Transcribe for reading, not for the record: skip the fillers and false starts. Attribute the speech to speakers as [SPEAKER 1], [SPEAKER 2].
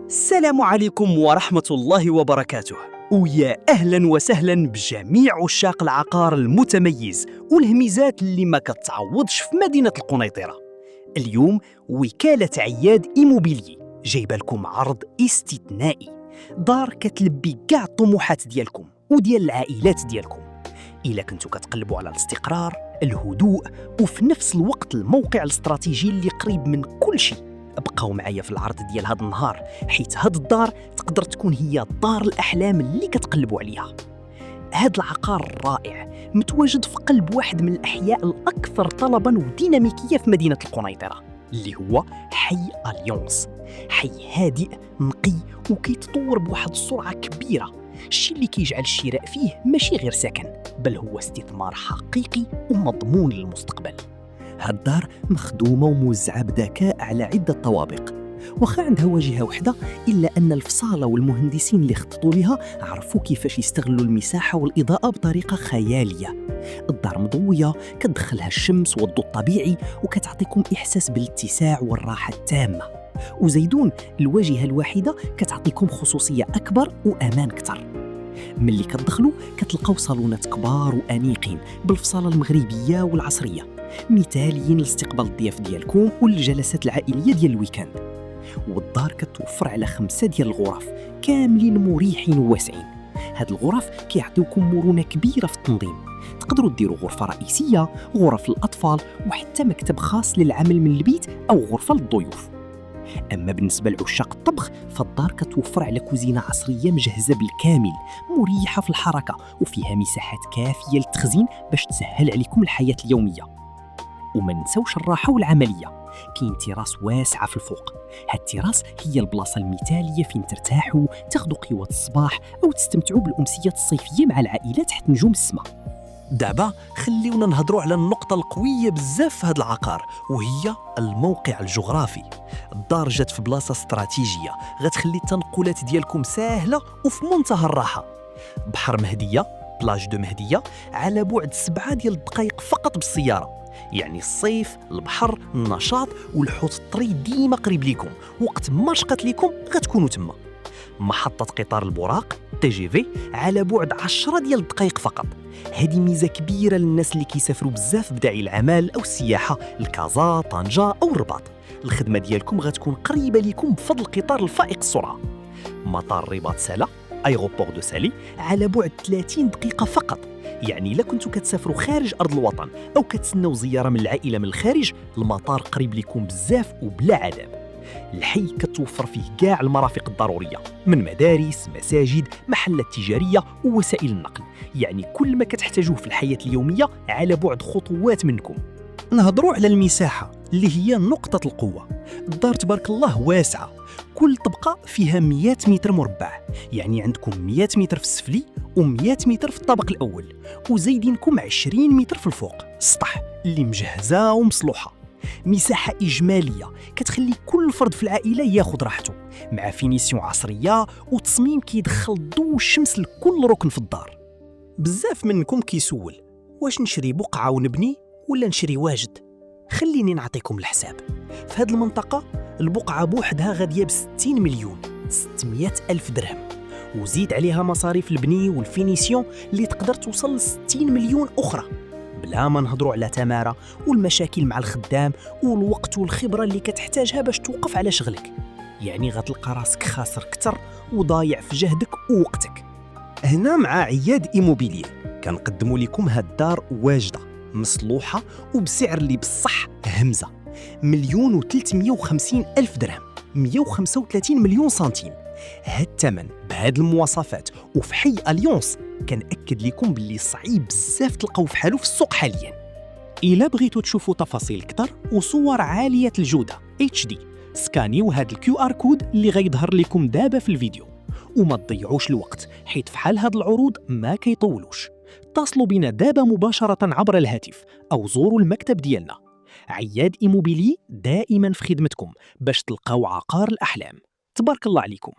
[SPEAKER 1] السلام عليكم ورحمة الله وبركاته، ويا أهلا وسهلا بجميع عشاق العقار المتميز والهميزات اللي ما كتعوضش في مدينة القنيطرة. اليوم وكالة عياد إيموبيلي جايبه لكم عرض استثنائي، دار كتلبي كاع الطموحات ديالكم وديال العائلات ديالكم. إلا كنتو كتقلبوا على الاستقرار، الهدوء، وفي نفس الوقت الموقع الاستراتيجي اللي قريب من كل شيء، بقاو معايا في العرض ديال هذا النهار، حيت هاد الدار تقدر تكون هي دار الأحلام اللي كتقلبوا عليها. هاد العقار الرائع متواجد في قلب واحد من الأحياء الأكثر طلباً وديناميكية في مدينة القنيطرة، اللي هو حي أليونس. حي هادئ نقي وكيتطور بواحد السرعة كبيرة، الشيء اللي كيجعل الشراء فيه ماشي غير سكن، بل هو استثمار حقيقي ومضمون للمستقبل. هاد الدار مخدومة وموزعة بذكاء على عدة طوابق، وخا عندها واجهة وحدة، إلا أن الفصالة والمهندسين اللي خططوا لها عرفوا كيفاش يستغلوا المساحة والإضاءة بطريقة خيالية. الدار مضوية كتدخلها الشمس والضوء الطبيعي، وكتعطيكم إحساس بالاتساع والراحة التامة. وزيدون الواجهة الواحدة كتعطيكم خصوصية أكبر وأمان أكثر. ملي كتدخلوا كتلقاو صالونات كبار وأنيقين بالفصالة المغربية والعصرية، مثاليين لاستقبال الضياف ديالكم والجلسات العائلية ديال الويكاند. والدار كتوفر على 5 ديال الغرف كاملين مريحين وواسعين. هاد الغرف كيعطيوكم مرونة كبيرة في التنظيم، تقدروا ديروا غرفة رئيسية، غرف للأطفال، وحتى مكتب خاص للعمل من البيت أو غرفة للضيوف. أما بالنسبة لعشاق الطبخ، فالدار كتوفر على كوزينة عصرية مجهزة بالكامل، مريحة في الحركة، وفيها مساحات كافية للتخزين باش تسهل عليكم الحياة اليومية. وما نساوش الراحة والعملية، كاين تراس واسعة في الفوق. هاد التراس هي البلاصة المثالية فين ترتاحوا، تاخدوا قهوة الصباح أو تستمتعوا بالأمسيات الصيفية مع العائلة تحت نجوم السماء. دابا خليونا نهضروا على النقطة القوية بزاف في هذا العقار، وهي الموقع الجغرافي. الدار جات في بلاصة استراتيجية غتخلي التنقلات ديالكم ساهلة وفي منتهى الراحة. بحر مهدية، بلاج دو مهدية، على بعد 7 ديال الدقائق فقط بالسيارة. يعني الصيف، البحر، النشاط والحوت الطري ديما قريب ليكم، وقت ما شقت ليكم غتكونوا تما. محطة قطار البراق TGV على بعد 10 ديال الدقائق فقط. هذه ميزة كبيرة للناس اللي كيسافروا بزاف بداعي العمل أو السياحة، لكازا، طنجة أو الرباط. الخدمة ديالكم غتكون قريبة ليكم بفضل القطار الفائق السرعة. مطار الرباط سالا ايغوبور دو سالي على بعد 30 دقيقة فقط. يعني إلا كنتو كتسافروا خارج أرض الوطن أو كتسناو زيارة من العائلة من الخارج، المطار قريب ليكم بزاف وبلا عذاب. الحي كتوفر فيه كاع المرافق الضرورية، من مدارس، مساجد، محلات تجارية ووسائل النقل. يعني كل ما كتحتاجوه في الحياة اليومية على بعد خطوات منكم. نهضروا على المساحة اللي هي نقطة القوة. الدار تبارك الله واسعة، كل طبقة فيها 100 متر مربع، يعني عندكم 100 متر في السفلي و100 متر في الطابق الأول، وزايدينكم 20 متر في الفوق السطح اللي مجهزة ومصلوحة. مساحة إجمالية كتخلي كل فرد في العائلة ياخد راحته، مع فينيسيون عصرية وتصميم كيدخل الضوء والشمس لكل ركن في الدار. بزاف منكم كيسول واش نشري بقعة ونبني ولا نشري واجد؟ خليني نعطيكم الحساب. في هذه المنطقة البقعة بوحدها غادية ب60 مليون 600 ألف درهم، وزيد عليها مصاريف البني والفينيسيون اللي تقدر توصل ل 60 مليون أخرى، بلا ما نهضروا على تمارة والمشاكل مع الخدام والوقت والخبرة اللي كتحتاجها باش توقف على شغلك. يعني غتلقى راسك خاسر كتر وضايع في جهدك ووقتك. هنا مع عياد إيموبيلي كنقدموا لكم هاد الدار واجدة مصلوحة وبسعر اللي بصح همزة، 1,350,000 درهم، 135 مليون سنتيم. هاد الثمن بهاد المواصفات وفي حي أليونس كنأكد لكم باللي صعيب بزاف تلقاو في حاله في السوق حاليا. إلا بغيتوا تشوفوا تفاصيل أكثر وصور عالية الجودة HD، سكانيو هاد الQR كود اللي غيظهر لكم دابا في الفيديو. وما تضيعوش الوقت، حيت فحال هاد العروض ما كيطولوش. اتصلوا بنا دابا مباشرة عبر الهاتف أو زوروا المكتب ديالنا. عياد إيموبيلي دائما في خدمتكم باش تلقاو عقار الأحلام. تبارك الله عليكم.